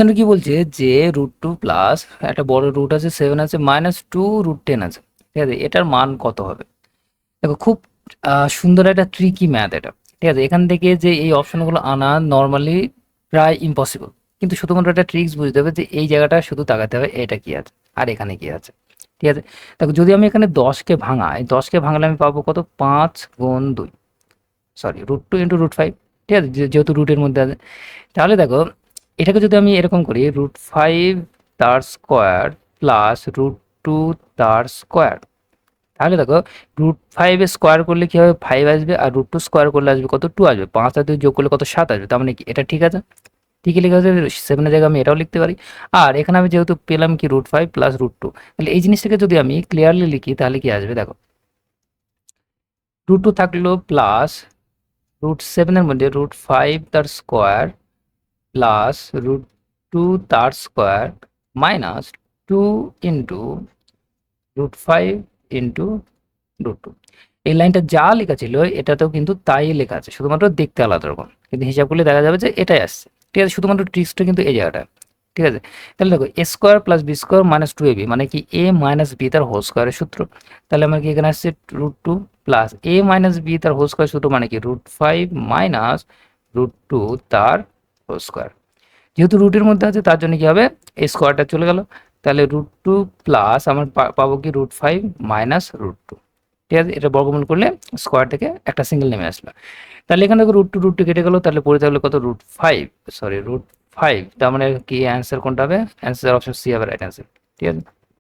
কোশ্চেনটা কি বলছে যে √2 প্লাস একটা বড় রুট আছে 7 আছে -2 √10 আছে, ঠিক আছে, এটার মান কত হবে? দেখো খুব সুন্দর একটা ট্রিকি ম্যাথ এটা, ঠিক আছে। এখান থেকে যে এই অপশনগুলো আনা নর্মালি প্রায় ইম্পসিবল, কিন্তু শুধুমাত্র একটা ট্রিক্স বুঝতে হবে যে এই জায়গাটা শুধু তাকাতে হবে এটা কি আছে আর এখানে কি আছে, ঠিক আছে। দেখো যদি আমি এখানে 10কে ভাঙাই, 10কে ভাঙলে আমি পাবো কত, 5 × 2, সরি √2 × √5, ঠিক আছে, যেহেতু রুটের মধ্যে আছে। তাহলে দেখো এটাকে যদি আমি এরকম করি, √5 তার স্কোয়ার প্লাস √2 তার স্কোয়ার, তাহলে দেখো √5 স্কোয়ার করলে কি হবে, 5 আসবে, আর √2 স্কোয়ার করলে আসবে কত, 2 আসবে, 5 আর 2 যোগ করলে কত, 7 আসবে। তার মানে কি এটা ঠিক আছে, ঠিকই লেখা আছে, 7 এর জায়গায় আমি এটাও লিখতে পারি। আর এখানে আমি যেহেতু পেলাম কি √5 প্লাস √2, তাহলে এই জিনিসটাকে যদি আমি ক্লিয়ারলি লিখি তাহলে কি আসবে, দেখো √2 থাকলো প্লাস √7 এর মধ্যে √5 তার স্কোয়ার প্লাস √2 তার স্কোয়ার মাইনাস 2 ইন্টু √5 ইন্টু √2। এই লাইনটা যা লেখা ছিল এটাতেও কিন্তু তাই লেখা আছে, শুধুমাত্র দেখতে আলাদা রকম, কিন্তু হিসাব করলে দেখা যাবে যে এটাই আসছে, ঠিক আছে। শুধুমাত্র ট্রিক্সটা কিন্তু এই জায়গাটা, ঠিক আছে। তাহলে দেখো a square plus b square minus 2ab মানে কি এ মাইনাস বি তার হোল স্কোয়ারের সূত্র। তাহলে আমার কি এখানে আসছে √2 প্লাস এ মাইনাস বি তার হোল স্কোয়ার সূত্র মানে কি √5 মাইনাস √2 তার হোল স্কোয়ার। যেহেতু রুটের মধ্যে আছে তার জন্য কি হবে, এই স্কোয়ারটা চলে গেল, তাহলে √2 প্লাস আমার পাবো কি √5 মাইনাস √2, ঠিক আছে। এটা বর্গমূল করলে স্কোয়ার থেকে একটা সিঙ্গেল নেমে আসলো। তাহলে এখানে দেখো √2 কেটে গেল, তাহলে পড়ে থাকলো কত, √5, সরি √5, তার মানে কি অ্যান্সার কোনটা হবে, অ্যান্সার অপশন সি হবে রাইট অ্যান্সার, ঠিক আছে।